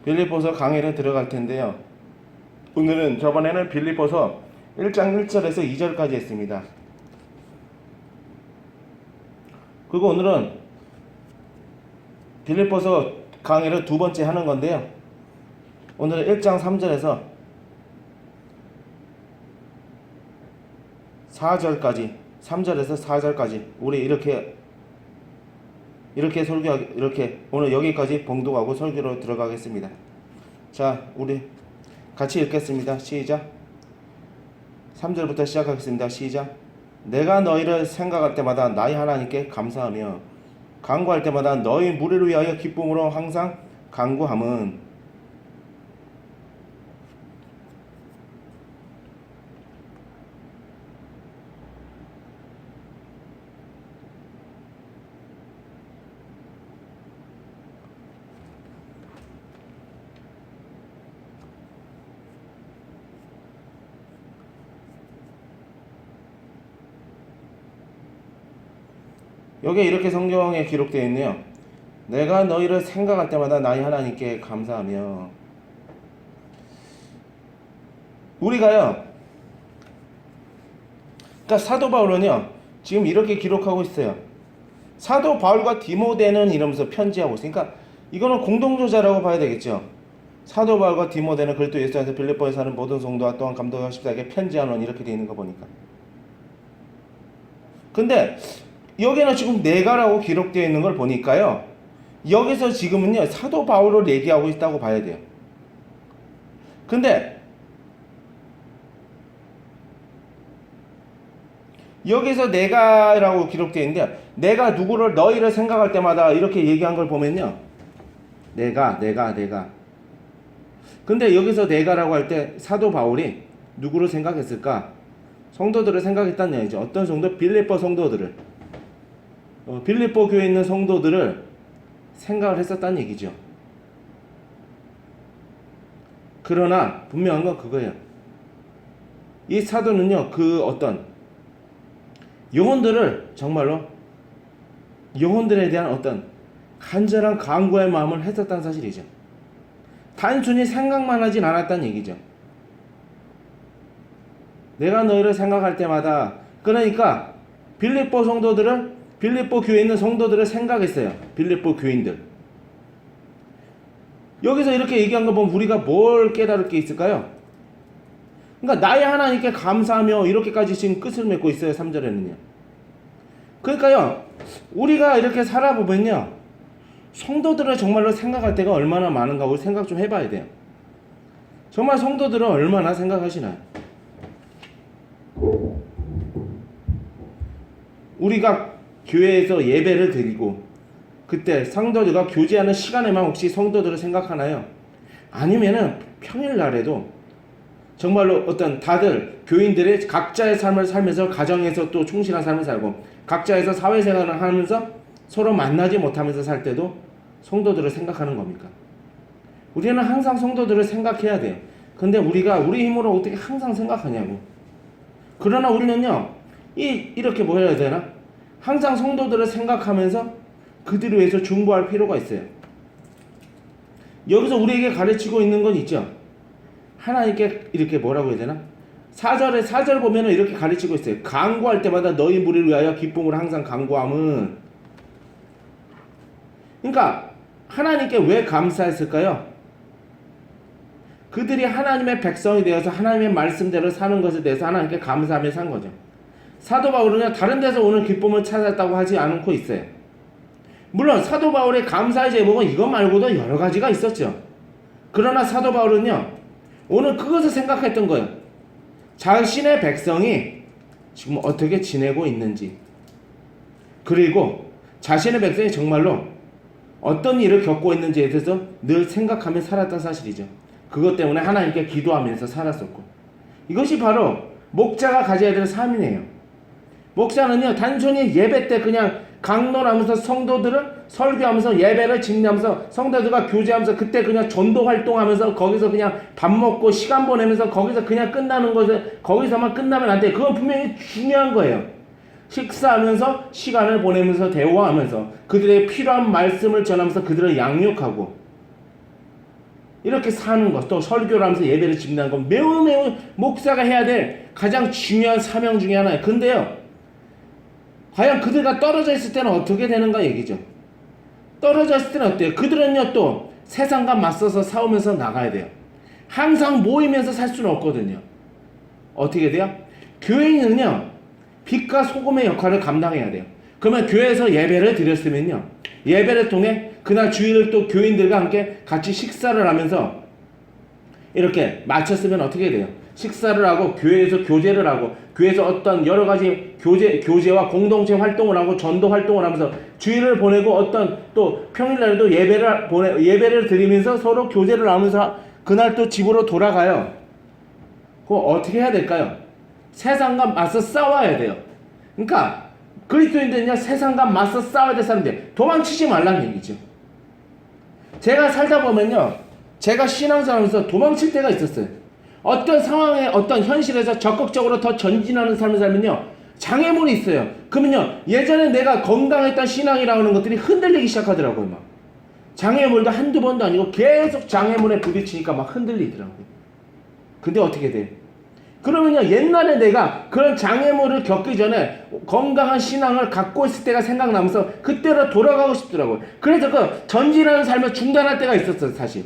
빌립보서 강의를 들어갈 텐데요. 오늘은 저번에는 빌립보서 1장 1절에서 2절까지 했습니다. 그리고 오늘은 빌립보서 강의를 두 번째 하는 건데요. 오늘은 1장 3절에서 4절까지, 3절에서 4절까지 우리 이렇게 오늘 여기까지 봉독하고 설교로 들어가겠습니다. 자, 우리 같이 읽겠습니다. 시작. 3절부터 시작하겠습니다. 시작. 내가 너희를 생각할 때마다 나의 하나님께 감사하며 간구할 때마다 너희 무리를 위하여 기쁨으로 항상 간구함은 여기에 이렇게 성경에 기록되어 있네요. 내가 너희를 생각할 때마다 나의 하나님께 감사하며. 우리가요, 그러니까 사도 바울은요 지금 이렇게 기록하고 있어요. 사도 바울과 디모데는 이러면서 편지하고 있어요. 그러니까 이거는 공동저자라고 봐야 되겠죠. 사도 바울과 디모데는 그리스도 예수 안에서 빌립보에 사는 모든 성도와 또한 감독하십사에게 편지하노니 이렇게 되어 있는 거 보니까. 근데 여기는 지금 내가라고 기록되어 있는 걸 보니까요, 여기서 지금은요 사도 바울을 얘기하고 있다고 봐야 돼요. 근데 여기서 내가라고 기록되어 있는데, 내가 누구를 너희를 생각할 때마다 이렇게 얘기한 걸 보면요, 내가. 근데 여기서 내가라고 할 때 사도 바울이 누구를 생각했을까? 성도들을 생각했다는 얘기죠. 어떤 성도? 빌립보 성도들을, 빌립보 교회에 있는 성도들을 생각을 했었다는 얘기죠. 그러나 분명한 건 그거예요. 이 사도는요 그 어떤 영혼들을 정말로, 영혼들에 대한 어떤 간절한 간구의 마음을 했었다는 사실이죠. 단순히 생각만 하진 않았다는 얘기죠. 내가 너희를 생각할 때마다, 그러니까 빌립보 성도들을, 빌립보 교회에 있는 성도들을 생각했어요. 빌립보 교인들. 여기서 이렇게 얘기한 거 보면 우리가 뭘 깨달을 게 있을까요? 그러니까 나의 하나님께 감사하며 이렇게까지 지금 끝을 맺고 있어요. 3절에는요. 그러니까요, 우리가 이렇게 살아보면요, 성도들을 정말로 생각할 때가 얼마나 많은가 우리 생각 좀 해봐야 돼요. 정말 성도들은 얼마나 생각하시나요? 우리가 교회에서 예배를 드리고 그때 성도들과 교제하는 시간에만 혹시 성도들을 생각하나요? 아니면은 평일날에도 정말로 어떤 다들 교인들의 각자의 삶을 살면서 가정에서 또 충실한 삶을 살고 각자에서 사회생활을 하면서 서로 만나지 못하면서 살 때도 성도들을 생각하는 겁니까? 우리는 항상 성도들을 생각해야 돼요. 근데 우리가 우리 힘으로 어떻게 항상 생각하냐고. 그러나 우리는요 이렇게 뭐 해야 되나? 항상 성도들을 생각하면서 그들을 위해서 중보할 필요가 있어요. 여기서 우리에게 가르치고 있는 건 있죠. 하나님께 이렇게 뭐라고 해야 되나? 4절 보면은 이렇게 가르치고 있어요. 간구할 때마다 너희 무리를 위하여 기쁨으로 항상 간구함은. 그러니까 하나님께 왜 감사했을까요? 그들이 하나님의 백성이 되어서 하나님의 말씀대로 사는 것에 대해서 하나님께 감사하며 산 거죠. 사도 바울은요 다른 데서 오늘 기쁨을 찾았다고 하지 않고 있어요. 물론 사도 바울의 감사의 제목은 이것 말고도 여러 가지가 있었죠. 그러나 사도 바울은요 오늘 그것을 생각했던 거예요. 자신의 백성이 지금 어떻게 지내고 있는지, 그리고 자신의 백성이 정말로 어떤 일을 겪고 있는지에 대해서 늘 생각하며 살았던 사실이죠. 그것 때문에 하나님께 기도하면서 살았었고, 이것이 바로 목자가 가져야 될 삶이네요. 목사는요 단순히 예배 때 그냥 강론하면서 성도들을 설교하면서 예배를 집례하면서 성도들과 교제하면서 그때 그냥 전도 활동하면서 거기서 그냥 밥 먹고 시간 보내면서 거기서 그냥 끝나는 것을, 거기서만 끝나면 안 돼. 그건 분명히 중요한 거예요. 식사하면서 시간을 보내면서 대화하면서 그들의 필요한 말씀을 전하면서 그들을 양육하고, 이렇게 사는 것, 또 설교를 하면서 예배를 집는 건 매우 목사가 해야 될 가장 중요한 사명 중에 하나예요. 근데요, 과연 그들과 떨어져 있을 때는 어떻게 되는가 얘기죠. 떨어져 있을 때는 어때요? 그들은요, 또 세상과 맞서서 싸우면서 나가야 돼요. 항상 모이면서 살 수는 없거든요. 어떻게 돼요? 교인은요, 빛과 소금의 역할을 감당해야 돼요. 그러면 교회에서 예배를 드렸으면요, 예배를 통해 그날 주일을 또 교인들과 함께 같이 식사를 하면서 이렇게 마쳤으면 어떻게 돼요? 식사를 하고 교회에서 교제를 하고 교회에서 어떤 여러 가지 교제와 공동체 활동을 하고 전도 활동을 하면서 주일을 보내고 어떤 또 평일날에도 예배를 드리면서 서로 교제를 하면서 그날 또 집으로 돌아가요. 그거 어떻게 해야 될까요? 세상과 맞서 싸워야 돼요. 그러니까 그리스도인들은요, 세상과 맞서 싸워야 될 사람들, 도망치지 말라는 얘기죠. 제가 살다 보면요, 제가 신앙생활하면서 도망칠 때가 있었어요. 어떤 상황에, 어떤 현실에서 적극적으로 더 전진하는 삶을 살면요, 장애물이 있어요. 그러면요, 예전에 내가 건강했던 신앙이라고 하는 것들이 흔들리기 시작하더라고요. 막 장애물도 한두 번도 아니고 계속 장애물에 부딪히니까 막 흔들리더라고요. 근데 어떻게 돼요? 그러면요, 옛날에 내가 그런 장애물을 겪기 전에 건강한 신앙을 갖고 있을 때가 생각나면서 그때로 돌아가고 싶더라고요. 그래서 그 전진하는 삶을 중단할 때가 있었어요, 사실.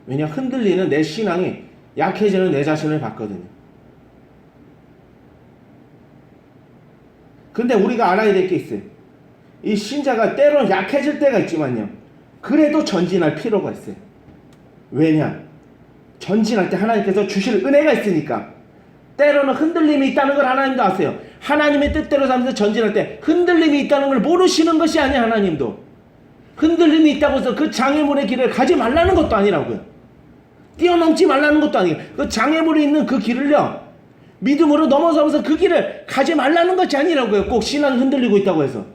왜냐, 흔들리는 내 신앙이 약해지는 내 자신을 봤거든요. 근데 우리가 알아야 될 게 있어요. 이 신자가 때로는 약해질 때가 있지만요, 그래도 전진할 필요가 있어요. 왜냐? 전진할 때 하나님께서 주실 은혜가 있으니까. 때로는 흔들림이 있다는 걸 하나님도 아세요. 하나님의 뜻대로 살면서 전진할 때 흔들림이 있다는 걸 모르시는 것이 아니에요. 하나님도 흔들림이 있다고 해서 그 장애물의 길을 가지 말라는 것도 아니라고요. 뛰어넘지 말라는 것도 아니에요. 그 장애물이 있는 그 길을요, 믿음으로 넘어서면서 그 길을 가지 말라는 것이 아니라고요. 꼭 신앙이 흔들리고 있다고 해서.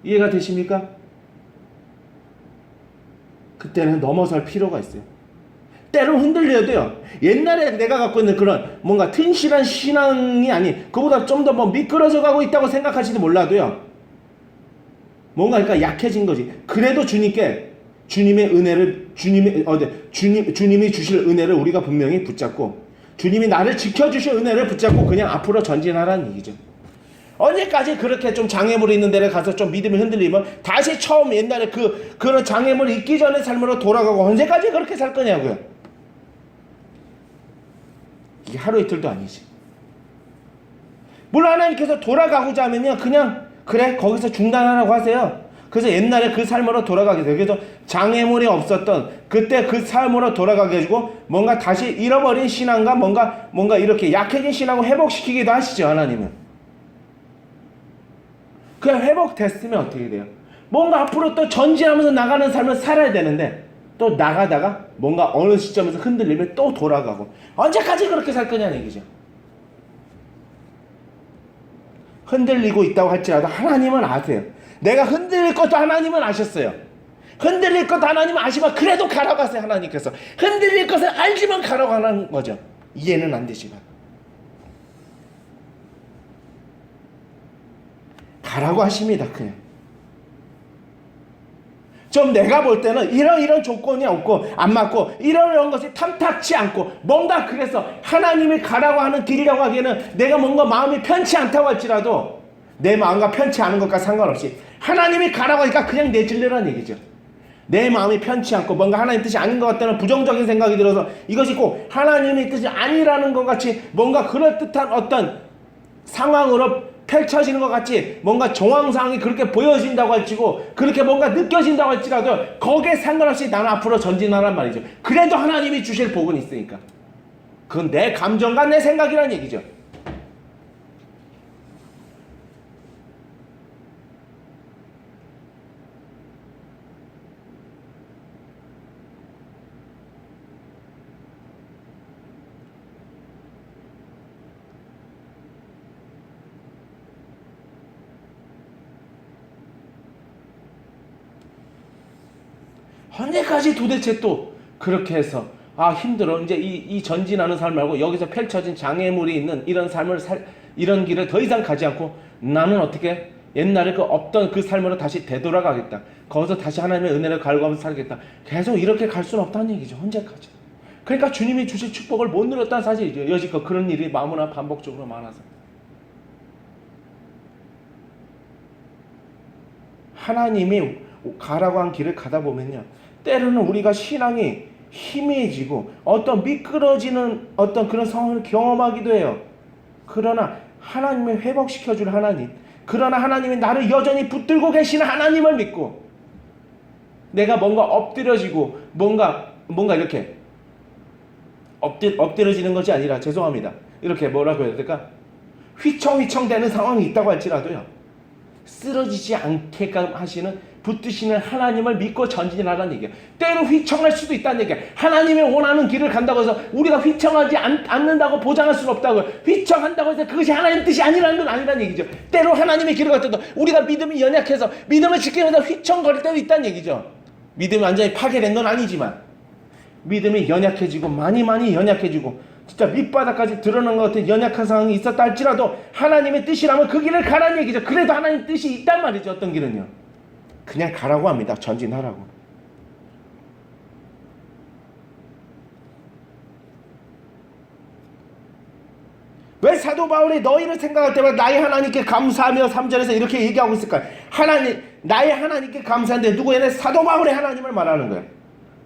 이해가 되십니까? 그때는 넘어설 필요가 있어요. 때로 흔들려도요, 옛날에 내가 갖고 있는 그런 뭔가 튼실한 신앙이 아닌, 그보다 좀 더 뭐 미끄러져 가고 있다고 생각하지도 몰라도요, 뭔가 그러니까 약해진 거지. 그래도 주님의 은혜를, 주님이 주실 은혜를 우리가 분명히 붙잡고, 주님이 나를 지켜주실 은혜를 붙잡고 그냥 앞으로 전진하라는 얘기죠. 언제까지 그렇게 좀 장애물이 있는 데를 가서 좀 믿음이 흔들리면 다시 처음 옛날에 그런 장애물이 있기 전에 삶으로 돌아가고, 언제까지 그렇게 살 거냐고요. 이게 하루 이틀도 아니지. 물론 하나님께서 돌아가고자 하면요, 그냥 그래 거기서 중단하라고 하세요. 그래서 옛날에 그 삶으로 돌아가게 돼요. 그래서 장애물이 없었던 그때 그 삶으로 돌아가게 해주고, 뭔가 다시 잃어버린 신앙과 뭔가 이렇게 약해진 신앙을 회복시키기도 하시죠, 하나님은. 그냥 회복됐으면 어떻게 돼요? 뭔가 앞으로 또 전진하면서 나가는 삶을 살아야 되는데, 또 나가다가 뭔가 어느 시점에서 흔들리면 또 돌아가고, 언제까지 그렇게 살 거냐는 얘기죠. 흔들리고 있다고 할지라도 하나님은 아세요. 내가 흔들릴 것도 하나님은 아셨어요. 흔들릴 것도 하나님은 아시면 그래도 가라고 하세요. 하나님께서 흔들릴 것을 알지만 가라고 하는 거죠. 이해는 안 되지만 가라고 하십니다. 그냥 좀 내가 볼 때는 이런 조건이 없고 안 맞고 이런 것이 탐탁치 않고, 뭔가 그래서 하나님이 가라고 하는 길이라고 하기에는 내가 뭔가 마음이 편치 않다고 할지라도, 내 마음과 편치 않은 것과 상관없이 하나님이 가라고 하니까 그냥 내질르라는 얘기죠. 내 마음이 편치 않고 뭔가 하나님 뜻이 아닌 것 같다는 부정적인 생각이 들어서 이것이 꼭 하나님의 뜻이 아니라는 것 같이 뭔가 그럴듯한 어떤 상황으로 펼쳐지는 것 같이 뭔가 정황상이 그렇게 보여진다고 할지고, 그렇게 뭔가 느껴진다고 할지라도 거기에 상관없이 나는 앞으로 전진하란 말이죠. 그래도 하나님이 주실 복은 있으니까. 그건 내 감정과 내 생각이란 얘기죠. 언제까지 도대체 또 그렇게 해서 힘들어, 이제 이 전진하는 삶 말고 여기서 펼쳐진 장애물이 있는 이런 삶을 이런 길을 더 이상 가지 않고 나는 어떻게 옛날에 그 없던 그 삶으로 다시 되돌아가겠다. 거기서 다시 하나님의 은혜를 갈구하면서 살겠다. 계속 이렇게 갈 수는 없다는 얘기죠. 언제까지. 그러니까 주님이 주신 축복을 못 누렸다는 사실이죠. 여지껏 그런 일이 너무나 반복적으로 많아서. 하나님이 가라고 한 길을 가다 보면요, 때로는 우리가 신앙이 희미해지고 어떤 미끄러지는 어떤 그런 상황을 경험하기도 해요. 그러나 하나님을 회복시켜줄 하나님, 그러나 하나님이 나를 여전히 붙들고 계시는 하나님을 믿고 내가 뭔가 엎드려지고 뭔가 이렇게 엎드려지는 것이 아니라, 죄송합니다, 이렇게 뭐라고 해야 될까, 휘청휘청 되는 상황이 있다고 할지라도요, 쓰러지지 않게끔 하시는, 붙드시는 하나님을 믿고 전진하라는 얘기예요. 때로 휘청할 수도 있다는 얘기예요. 하나님이 원하는 길을 간다고 해서 우리가 휘청하지 않는다고 보장할 수는 없다고요. 휘청한다고 해서 그것이 하나님 뜻이 아니라는 건 아니라는 얘기죠. 때로 하나님의 길을 갈 때도 우리가 믿음이 연약해서 믿음을 지키면서 휘청거릴 때도 있다는 얘기죠. 믿음이 완전히 파괴된 건 아니지만 믿음이 연약해지고 많이 연약해지고 진짜 밑바닥까지 드러난 것 같은 연약한 상황이 있었다 할지라도 하나님의 뜻이라면 그 길을 가라는 얘기죠. 그래도 하나님 뜻이 있단 말이죠. 어떤 길은요, 그냥 가라고 합니다. 전진하라고. 왜 사도 바울이 너희를 생각할 때마다 나의 하나님께 감사하며 3절에서 이렇게 얘기하고 있을까요? 나의 하나님께 감사한데 누구에는 사도 바울의 하나님을 말하는 거예요.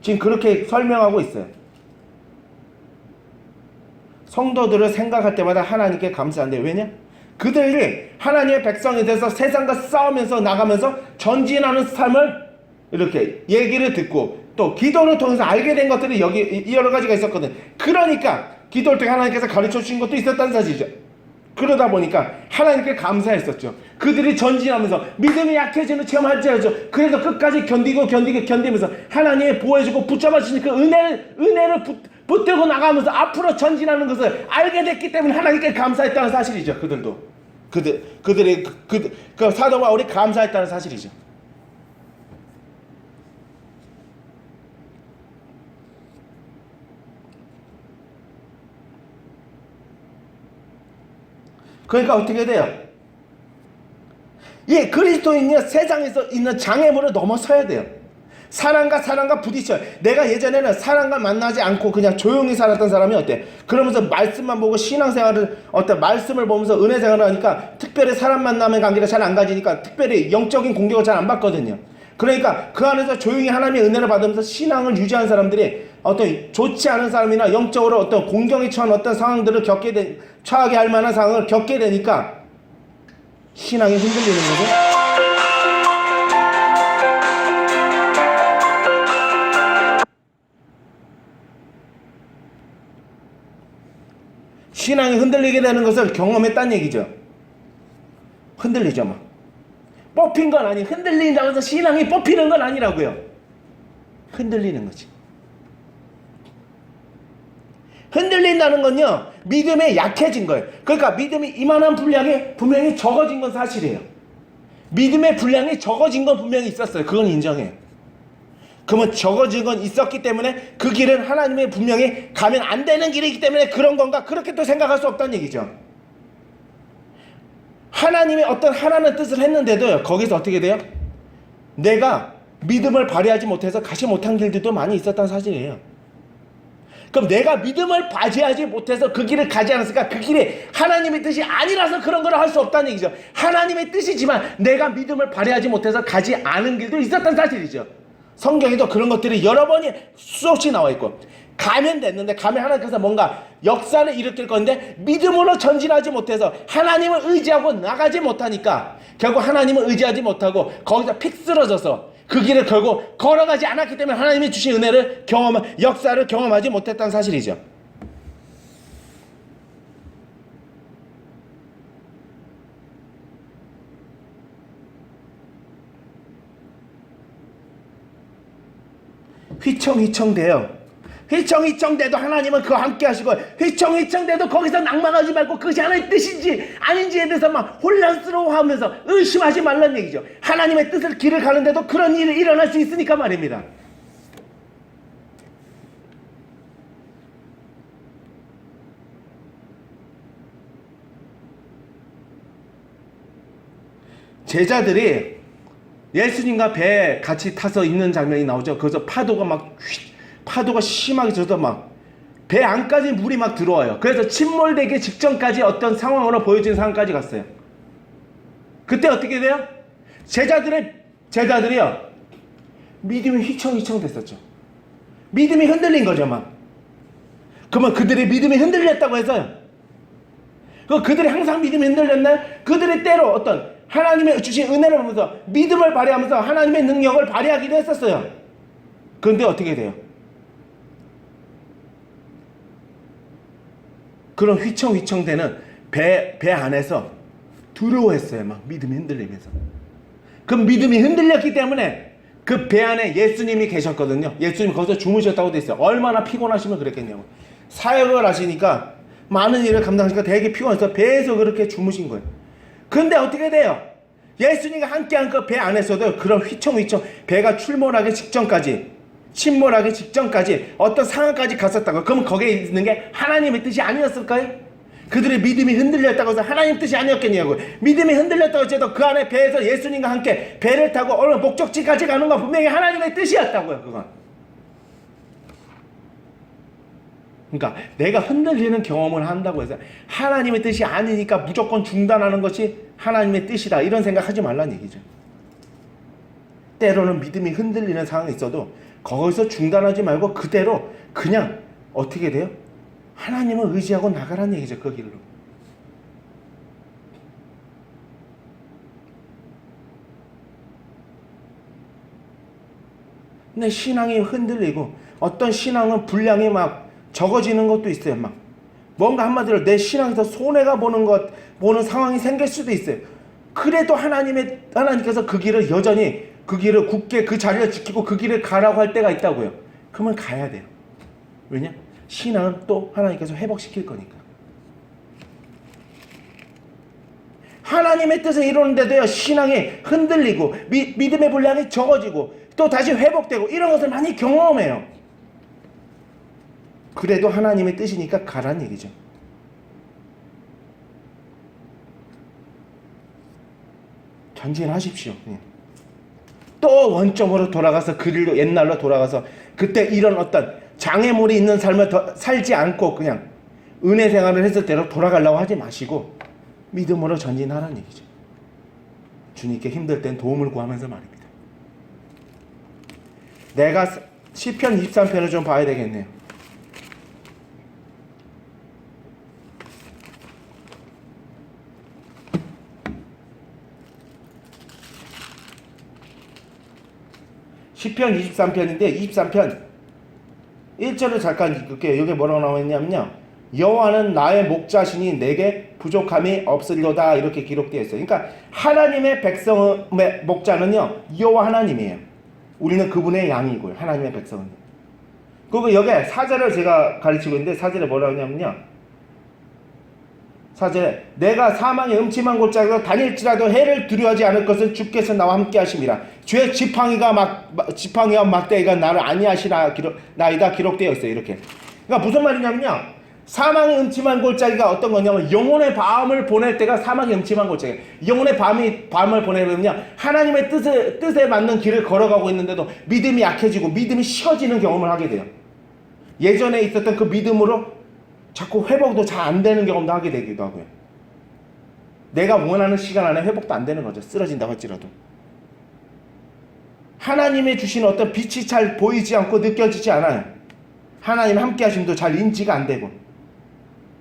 지금 그렇게 설명하고 있어요. 성도들을 생각할 때마다 하나님께 감사한데, 왜냐? 그들이 하나님의 백성이 돼서 세상과 싸우면서 나가면서 전진하는 삶을 이렇게 얘기를 듣고 또 기도를 통해서 알게 된 것들이 여기 여러 가지가 있었거든. 그러니까 기도를 통해 하나님께서 가르쳐 주신 것도 있었다는 사실이죠. 그러다 보니까 하나님께 감사했었죠. 그들이 전진하면서 믿음이 약해지는 체험할지라도 그래도 끝까지 견디면서 하나님의 보호해주고 붙잡아 주신 그 은혜를 붙들고 나가면서 앞으로 전진하는 것을 알게 됐기 때문에 하나님께 감사했다는 사실이죠. 그들이 사도 바울이 감사했다는 사실이죠. 그러니까 어떻게 돼요? 예, 그리스도인이 세상에서 있는 장애물을 넘어서야 돼요. 사람과 부딪혀요. 내가 예전에는 사람과 만나지 않고 그냥 조용히 살았던 사람이 어때? 그러면서 말씀만 보고 신앙생활을, 어떤 말씀을 보면서 은혜생활을 하니까 특별히 사람 만남의 관계가 잘 안 가지니까 특별히 영적인 공격을 잘 안 받거든요. 그러니까 그 안에서 조용히 하나님의 은혜를 받으면서 신앙을 유지한 사람들이 어떤 좋지 않은 사람이나 영적으로 어떤 공경에 처한 어떤 상황들을 처하게 할 만한 상황을 겪게 되니까 신앙이 흔들리는 거죠. 신앙이 흔들리게 되는 것을 경험했다는 얘기죠. 흔들리죠, 막. 뽑힌 건 아니, 흔들린다고 해서 신앙이 뽑히는 건 아니라고요. 흔들리는 거지. 흔들린다는 건요, 믿음에 약해진 거예요. 그러니까 믿음이 이만한 분량이 분명히 적어진 건 사실이에요. 믿음의 분량이 적어진 건 분명히 있었어요. 그건 인정해요. 그러면 적어진 건 있었기 때문에 그 길은 하나님의 분명히 가면 안 되는 길이기 때문에 그런 건가? 그렇게 또 생각할 수 없다는 얘기죠. 하나님의 어떤 하라는 뜻을 했는데도요, 거기서 어떻게 돼요? 내가 믿음을 발휘하지 못해서 가지 못한 길들도 많이 있었다는 사실이에요. 그럼 내가 믿음을 발휘하지 못해서 그 길을 가지 않았으니까 그 길이 하나님의 뜻이 아니라서 그런 걸 할 수 없다는 얘기죠. 하나님의 뜻이지만 내가 믿음을 발휘하지 못해서 가지 않은 길도 있었다는 사실이죠. 성경에도 그런 것들이 여러 번이 수없이 나와 있고, 가면 됐는데, 가면 하나님께서 뭔가 역사를 일으킬 건데 믿음으로 전진하지 못해서 하나님을 의지하고 나가지 못하니까 결국 하나님을 의지하지 못하고 거기서 픽 쓰러져서 그 길을 결국 걸어가지 않았기 때문에 하나님이 주신 은혜를 역사를 경험하지 못했다는 사실이죠. 휘청휘청대요. 휘청휘청대도 하나님은 그와 함께 하시고, 휘청휘청대도 거기서 낭망하지 말고 그것이 하나님의 뜻인지 아닌지에 대해서 막 혼란스러워하면서 의심하지 말라는 얘기죠. 하나님의 뜻을 길을 가는데도 그런 일이 일어날 수 있으니까 말입니다. 제자들이 예수님과 배에 같이 타서 있는 장면이 나오죠. 그래서 파도가 심하게 져서 막 배 안까지 물이 막 들어와요. 그래서 침몰되기 직전까지 어떤 상황으로 보여지는 상황까지 갔어요. 그때 어떻게 돼요? 제자들이요, 믿음이 휘청휘청 됐었죠. 믿음이 흔들린 거죠, 막. 그러면 그들의 믿음이 흔들렸다고 해서요, 그들이 항상 믿음이 흔들렸나요? 그들이 때로 어떤 하나님의 주신 은혜를 보면서 믿음을 발휘하면서 하나님의 능력을 발휘하기도 했었어요. 그런데 어떻게 돼요? 그런 휘청휘청 되는 배 안에서 두려워했어요. 막 믿음이 흔들리면서. 그 믿음이 흔들렸기 때문에 그 배 안에 예수님이 계셨거든요. 예수님이 거기서 주무셨다고 돼 있어요. 얼마나 피곤하시면 그랬겠냐고. 사역을 하시니까 많은 일을 감당하시니까 되게 피곤해서 배에서 그렇게 주무신 거예요. 근데 어떻게 돼요? 예수님과 함께한 그 배 안에서도 그런 휘청휘청 배가 침몰하기 직전까지 어떤 상황까지 갔었다고. 그러면 거기에 있는 게 하나님의 뜻이 아니었을까요? 그들의 믿음이 흔들렸다고 해서 하나님 뜻이 아니었겠냐고. 믿음이 흔들렸다고 해도 그 안에 배에서 예수님과 함께 배를 타고 어느 목적지까지 가는 건 분명히 하나님의 뜻이었다고요. 그건. 그러니까 내가 흔들리는 경험을 한다고 해서 하나님의 뜻이 아니니까 무조건 중단하는 것이 하나님의 뜻이다, 이런 생각하지 말라는 얘기죠. 때로는 믿음이 흔들리는 상황이 있어도 거기서 중단하지 말고 그대로 그냥 어떻게 돼요? 하나님을 의지하고 나가라는 얘기죠. 그 길로. 근데 신앙이 흔들리고 어떤 신앙은 분량이 막 적어지는 것도 있어요. 막 뭔가 한마디로 내 신앙에서 손해가 보는 상황이 생길 수도 있어요. 그래도 하나님께서 그 길을 여전히 그 길을 굳게 그 자리를 지키고 그 길을 가라고 할 때가 있다고요. 그러면 가야 돼요. 왜냐? 신앙은 또 하나님께서 회복시킬 거니까. 하나님의 뜻을 이루는데도요, 신앙이 흔들리고 믿음의 분량이 적어지고 또 다시 회복되고 이런 것을 많이 경험해요. 그래도 하나님의 뜻이니까 가라는 얘기죠. 전진하십시오. 또 원점으로 돌아가서 그 일로 옛날로 돌아가서 그때 이런 어떤 장애물이 있는 삶을 더 살지 않고 그냥 은혜 생활을 했을 때로 돌아가려고 하지 마시고 믿음으로 전진하라는 얘기죠. 주님께 힘들 땐 도움을 구하면서 말입니다. 내가 시편 23편을 좀 봐야 되겠네요. 시편 23편인데 23편 1절을 잠깐 읽을게요. 여기 뭐라고 나와있냐면요, 여호와는 나의 목자시니 내게 부족함이 없으리로다, 이렇게 기록되어 있어요. 그러니까 하나님의 백성의 목자는요, 여호와 하나님이에요. 우리는 그분의 양이고요, 하나님의 백성은. 그리고 여기 4절을 제가 가르치고 있는데 4절에 뭐라고 하냐면요, 4절에 내가 사망의 음침한 골짜기로 다닐지라도 해를 두려워하지 않을 것은 주께서 나와 함께 하심이라. 주의 지팡이와 막대기가 나를 아니하시나이다, 기록되어 있어요. 이렇게. 그러니까 무슨 말이냐면요, 사망의 음침한 골짜기가 어떤 거냐면 영혼의 밤을 보낼 때가 사망의 음침한 골짜기. 영혼의 밤을 보내면요, 하나님의 뜻에 맞는 길을 걸어가고 있는데도 믿음이 약해지고 믿음이 식어지는 경험을 하게 돼요. 예전에 있었던 그 믿음으로 자꾸 회복도 잘 안 되는 경험도 하게 되기도 하고요. 내가 원하는 시간 안에 회복도 안 되는 거죠. 쓰러진다고 할지라도. 하나님의 주신 어떤 빛이 잘 보이지 않고 느껴지지 않아요. 하나님 함께 하심도 잘 인지가 안 되고,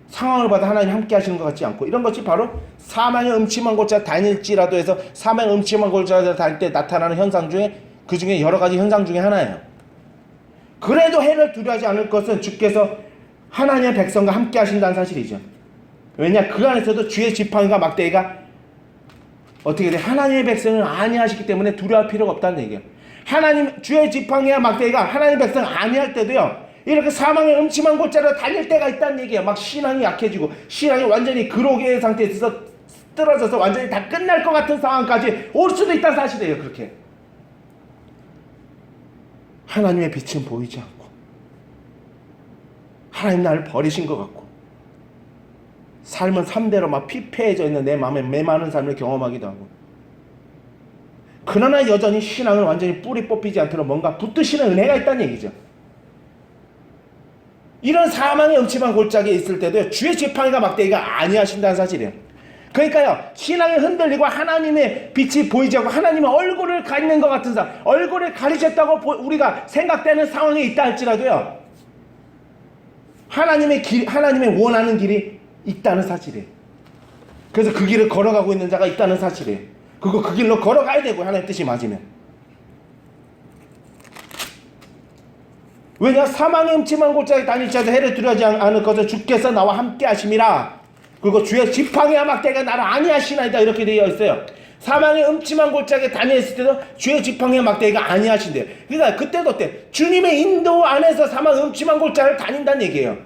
상황을 봐도 하나님 함께 하시는 것 같지 않고, 이런 것이 바로 사망의 음침한 골짜기 다닐지라도 해서 사망의 음침한 골짜기 다닐 때 나타나는 현상 중에, 그 중에 여러 가지 현상 중에 하나예요. 그래도 해를 두려워하지 않을 것은 주께서 하나님의 백성과 함께 하신다는 사실이죠. 왜냐? 그 안에서도 주의 지팡이가 막대기가 어떻게 돼? 하나님의 백성을 아니하시기 때문에 두려워할 필요가 없다는 얘기예요. 주의 지팡이와 막대기가 하나님의 백성을 아니할 때도요, 이렇게 사망의 음침한 골짜기로 달릴 때가 있다는 얘기예요. 막 신앙이 약해지고 신앙이 완전히 그로기의 상태에서 떨어져서 완전히 다 끝날 것 같은 상황까지 올 수도 있다는 사실이에요. 그렇게 하나님의 빛은 보이지 않고 하나님 나를 버리신 것 같고 삶은 삶대로 막 피폐해져 있는 내 마음에 메마른 삶을 경험하기도 하고, 그러나 여전히 신앙을 완전히 뿌리 뽑히지 않도록 뭔가 붙드시는 은혜가 있다는 얘기죠. 이런 사망의 음침한 골짜기에 있을 때도 주의 지팡이가 막대기가 아니하신다는 사실이에요. 그러니까요, 신앙이 흔들리고 하나님의 빛이 보이지 않고 하나님의 얼굴을 가리는 것 같은 상황, 얼굴을 가리셨다고 우리가 생각되는 상황에 있다 할지라도요, 하나님의 원하는 길이 있다는 사실이에요. 그래서 그 길을 걸어가고 있는 자가 있다는 사실이에요. 그리고 그 길로 걸어가야 되고, 하나님의 뜻이 맞으면. 왜냐? 사망의 음침한 골짜기 다닐지라도 해를 두려워하지 않을 것을 주께서 나와 함께 하심이라. 그리고 주의 지팡이와 막대기가 나를 아니하시나이다, 이렇게 되어 있어요. 사망의 음침한 골짜기에 다녔을 때도 주의 지팡이와 막대기가 아니하신대요. 그러니까 그때도 어때? 주님의 인도 안에서 사망의 음침한 골짜기를 다닌다는 얘기예요.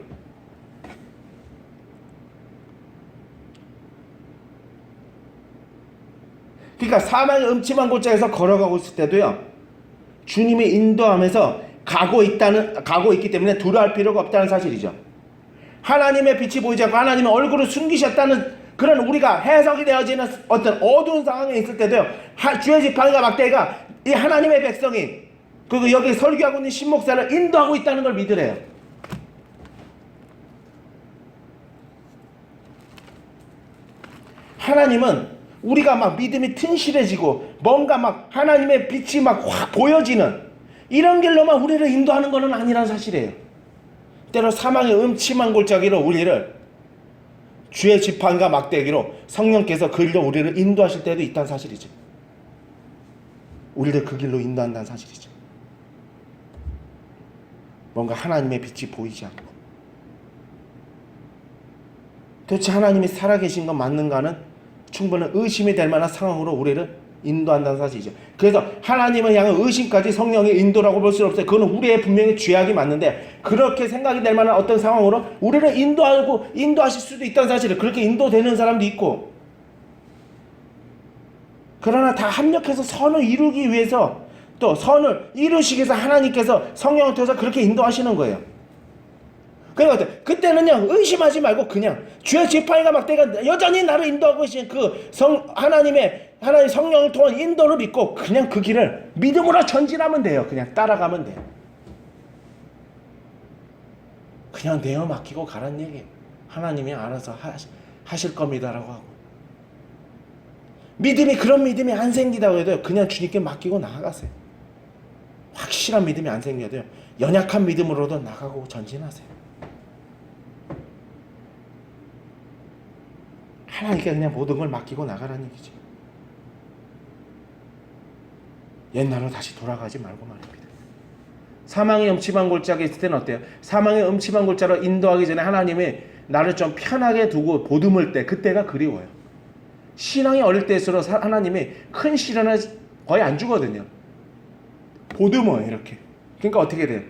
그러니까 사망의 음침한 골짜기에서 걸어가고 있을 때도요, 주님의 인도하면서 가고 있기 때문에 두려워할 필요가 없다는 사실이죠. 하나님의 빛이 보이지 않고 하나님의 얼굴을 숨기셨다는 그런 우리가 해석이 되어지는 어떤 어두운 상황에 있을 때도요, 주의 지팡이가 막대기가 이 하나님의 백성이, 그리고 여기 설교하고 있는 신목사를 인도하고 있다는 걸 믿으래요. 하나님은 우리가 막 믿음이 튼실해지고 뭔가 막 하나님의 빛이 막 확 보여지는 이런 길로만 우리를 인도하는 것은 아니란 사실이에요. 때로 사망의 음침한 골짜기로 우리를 주의 지팡이가 막대기로 성령께서 그 길로 우리를 인도하실 때도 있다는 사실이죠. 우리를 그 길로 인도한다는 사실이죠. 뭔가 하나님의 빛이 보이지 않고 도대체 하나님이 살아계신 건 맞는가는 충분히 의심이 될 만한 상황으로 우리를 인도한다는 사실이죠. 그래서 하나님을 향한 의심까지 성령의 인도라고 볼 수는 없어요. 그건 우리의 분명히 죄악이 맞는데 그렇게 생각이 될 만한 어떤 상황으로 우리를 인도하실 수도 있다는 사실을, 그렇게 인도되는 사람도 있고, 그러나 다 합력해서 선을 이루기 위해서, 또 선을 이루시기 위해서 하나님께서 성령을 통해서 그렇게 인도하시는 거예요. 그러니까 그때는요, 의심하지 말고 그냥 주의 지팡이가 막대기가 여전히 나를 인도하고 계신 그 하나님 성령을 통한 인도를 믿고 그냥 그 길을 믿음으로 전진하면 돼요. 그냥 따라가면 돼요. 그냥 내어 맡기고 가란 얘기예요. 하나님이 알아서 하실 겁니다라고 하고, 그런 믿음이 안 생기다고 해도 그냥 주님께 맡기고 나아가세요. 확실한 믿음이 안 생겨도요, 연약한 믿음으로도 나가고 전진하세요. 하나님께 그냥 모든 걸 맡기고 나가라는 얘기죠. 옛날로 다시 돌아가지 말고 말입니다. 사망의 음침한 골짜기에 있을 때는 어때요? 사망의 음침한 골짜기로 인도하기 전에 하나님이 나를 좀 편하게 두고 보듬을 때, 그때가 그리워요. 신앙이 어릴 때일수록 하나님이 큰 시련을 거의 안 주거든요. 보듬어요, 이렇게. 그러니까 어떻게 돼요?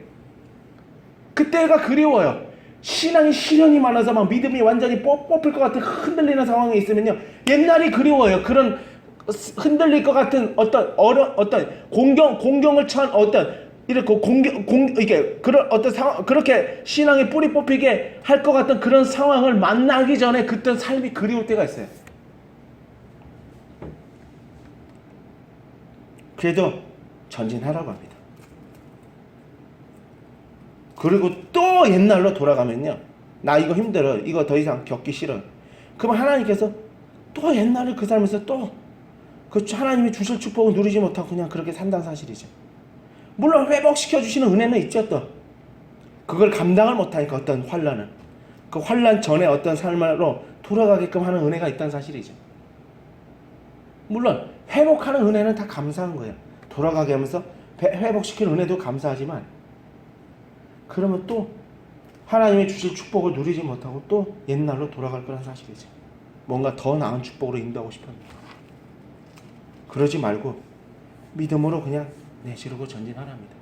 그때가 그리워요. 신앙이 시련이 많아서 막 믿음이 완전히 뽑힐 것 같은 흔들리는 상황에 있으면요, 옛날이 그리워요. 그런 흔들릴 것 같은 어떤 공경을 처한 그런 어떤 상황, 그렇게 신앙의 뿌리 뽑히게 할 것 같은 그런 상황을 만나기 전에 그때 삶이 그리울 때가 있어요. 그래도 전진하라고 합니다. 그리고 또 옛날로 돌아가면요, 나 이거 힘들어, 이거 더 이상 겪기 싫어, 그럼 하나님께서 또 옛날에 그 삶에서 또 그 하나님이 주실 축복을 누리지 못하고 그냥 그렇게 산다는 사실이죠. 물론 회복시켜 주시는 은혜는 있죠. 또 그걸 감당을 못하니까 어떤 환난을, 그 환난 전에 어떤 삶으로 돌아가게끔 하는 은혜가 있다는 사실이죠. 물론 회복하는 은혜는 다 감사한 거예요. 돌아가게 하면서 회복시키는 은혜도 감사하지만, 그러면 또 하나님이 주실 축복을 누리지 못하고 또 옛날로 돌아갈 거란 사실이죠. 뭔가 더 나은 축복으로 인도하고 싶습니다. 그러지 말고 믿음으로 그냥 내지르고 전진하랍니다.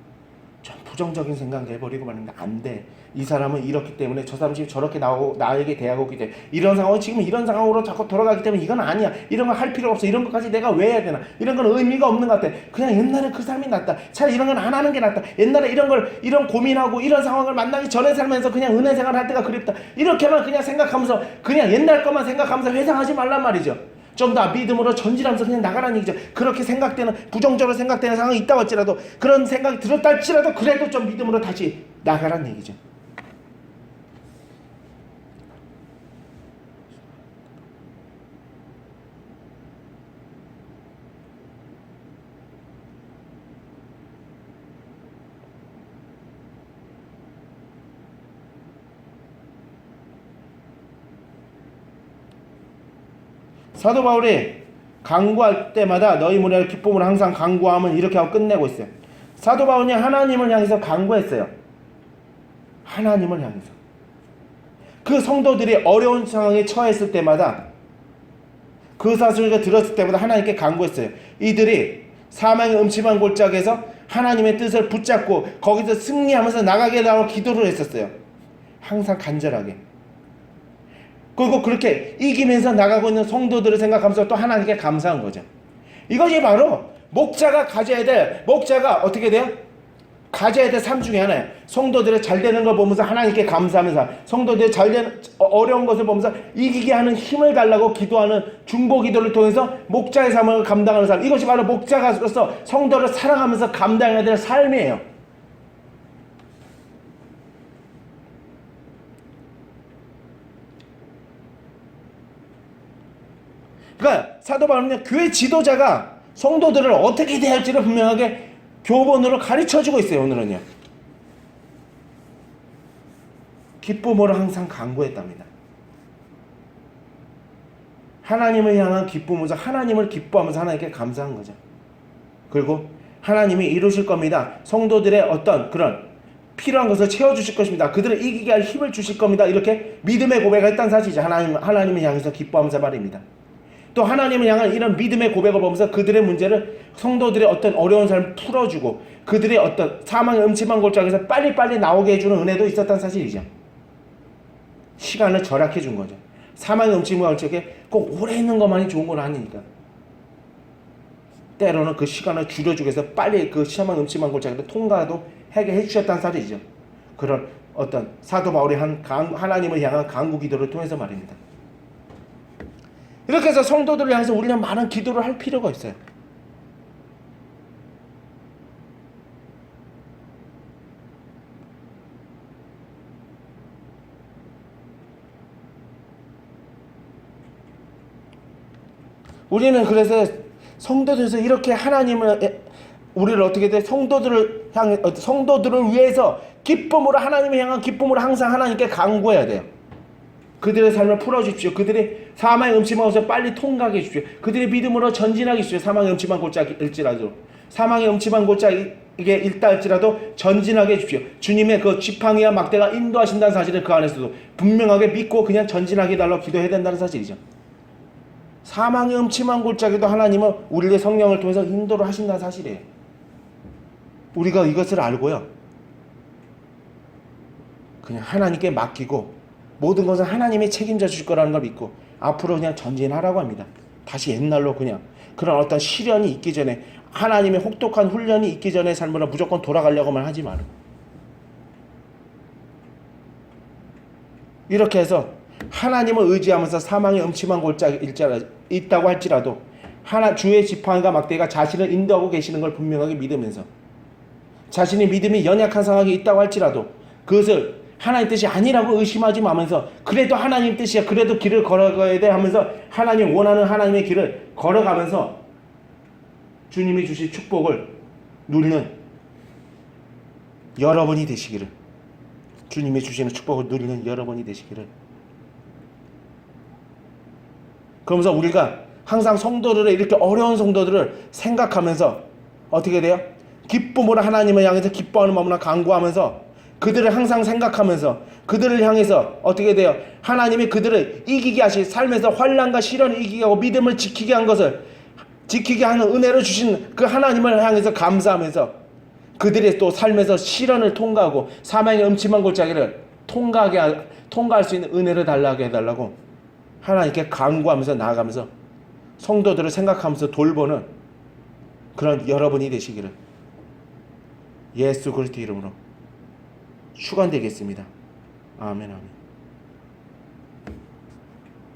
좀 부정적인 생각 내버리고 말입니다. 안 돼. 이 사람은 이렇기 때문에, 저 사람이 지금 저렇게 나에게 대하고 있기 때문에, 이런 상황은 지금 이런 상황으로 자꾸 돌아가기 때문에 이건 아니야. 이런 거 할 필요 없어. 이런 것까지 내가 왜 해야 되나. 이런 건 의미가 없는 것 같아. 그냥 옛날에 그 삶이 낫다. 차라리 이런 건 안 하는 게 낫다. 옛날에 이런 고민하고 이런 상황을 만나기 전에 살면서 그냥 은혜 생활 할 때가 그립다. 이렇게만 그냥 생각하면서, 그냥 옛날 것만 생각하면서 회상하지 말란 말이죠. 좀 더 믿음으로 전진하면서 그냥 나가라는 얘기죠. 그렇게 생각되는, 부정적으로 생각되는 상황이 있다고 할지라도, 그런 생각이 들었다 할지라도 그래도 좀 믿음으로 다시 나가라는 얘기죠. 사도 바울이 강구할 때마다 너희 무리를 기쁨으로 항상 강구함은 이렇게 하고 끝내고 있어요. 사도 바울이 하나님을 향해서 강구했어요. 하나님을 향해서. 그 성도들이 어려운 상황에 처했을 때마다, 그 사실을 들었을 때마다 하나님께 강구했어요. 이들이 사망의 음침한 골짜기에서 하나님의 뜻을 붙잡고 거기서 승리하면서 나가게 해달라고 기도를 했었어요. 항상 간절하게. 그리고 그렇게 이기면서 나가고 있는 성도들을 생각하면서 또 하나님께 감사한 거죠. 이것이 바로 목자가 가져야 될, 목자가 어떻게 돼요? 가져야 될 삶 중에 하나예요. 성도들의 잘 되는 걸 보면서 하나님께 감사하면서, 성도들의 잘 되는 어려운 것을 보면서 이기게 하는 힘을 달라고 기도하는 중보 기도를 통해서 목자의 삶을 감당하는 삶. 이것이 바로 목자가로서 성도를 사랑하면서 감당해야 될 삶이에요. 그러니까 사도 바울은 교회 지도자가 성도들을 어떻게 대할지를 분명하게 교본으로 가르쳐주고 있어요. 오늘은요. 기쁨으로 항상 간구했답니다. 하나님을 향한 기쁨으로서 하나님을 기뻐하면서 하나님께 감사한 거죠. 그리고 하나님이 이루실 겁니다. 성도들의 어떤 그런 필요한 것을 채워주실 것입니다. 그들을 이기게 할 힘을 주실 겁니다. 이렇게 믿음의 고백을 했다는 사실이죠. 하나님을 향해서 기뻐하면서 말입니다. 또 하나님을 향한 이런 믿음의 고백을 보면서 그들의 문제를, 성도들의 어떤 어려운 삶을 풀어주고 그들의 어떤 사망의 음침한 골짜기에서 빨리빨리 나오게 해주는 은혜도 있었다는 사실이죠. 시간을 절약해 준 거죠. 사망의 음침한 골짜기에 꼭 오래 있는 것만이 좋은 건 아니니까. 때로는 그 시간을 줄여주기 위해서 빨리 그 사망의 음침한 골짜기를 통과도 해결해 주셨다는 사실이죠. 그런 어떤 사도 바울이 한 하나님을 향한 간구 기도를 통해서 말입니다. 이렇게 해서 성도들을 향해서 우리는 많은 기도를 할 필요가 있어요. 우리는 그래서 성도들에서 이렇게 하나님을, 우리를 어떻게 돼? 성도들을 향해, 성도들을 위해서 기쁨으로, 하나님을 향한 기쁨으로 항상 하나님께 간구해야 돼요. 그들의 삶을 풀어주십시오. 그들이 사망의 음침한 곳을 빨리 통과하게 해주십시오. 그들의 믿음으로 전진하게 해주십시오. 사망의 음침한 골짜기일지라도, 사망의 음침한 골짜기에 있다 할지라도 전진하게 해주십시오. 주님의 그 지팡이와 막대가 인도하신다는 사실을 그 안에서도 분명하게 믿고 그냥 전진하게 해달라고 기도해야 된다는 사실이죠. 사망의 음침한 골짜기도 하나님은 우리의 성령을 통해서 인도를 하신다는 사실이에요. 우리가 이것을 알고요, 그냥 하나님께 맡기고 모든 것은 하나님이 책임져 주실 거라는 걸 믿고 앞으로 그냥 전진하라고 합니다. 다시 옛날로 그냥 그런 어떤 시련이 있기 전에, 하나님의 혹독한 훈련이 있기 전에 삶으로 무조건 돌아가려고만 하지 마라. 이렇게 해서 하나님을 의지하면서 사망의 음침한 골짜기에 있다고 할지라도 주의 지팡이가 막대가 자신을 인도하고 계시는 걸 분명하게 믿으면서, 자신의 믿음이 연약한 상황이 있다고 할지라도 그것을 하나님 뜻이 아니라고 의심하지 마면서, 그래도 하나님 뜻이야, 그래도 길을 걸어가야 돼 하면서 하나님 원하는 하나님의 길을 걸어가면서 주님이 주신 축복을 누리는 여러분이 되시기를, 주님이 주시는 축복을 누리는 여러분이 되시기를. 그러면서 우리가 항상 성도들의, 이렇게 어려운 성도들을 생각하면서 어떻게 돼요? 기쁨으로 하나님을 향해서 기뻐하는 마음으로 간구하면서 그들을 항상 생각하면서 그들을 향해서 어떻게 돼요? 하나님이 그들을 이기게 하시, 삶에서 환난과 시련을 이기게 하고 믿음을 지키게 한 것을 지키게 하는 은혜를 주신 그 하나님을 향해서 감사하면서 그들의 또 삶에서 시련을 통과하고 사망의 음침한 골짜기를 통과할 수 있는 은혜를 달라고 해달라고 하나님께 간구하면서 나아가면서 성도들을 생각하면서 돌보는 그런 여러분이 되시기를 예수 그리스도 이름으로 축원되겠습니다. 아멘, 아멘.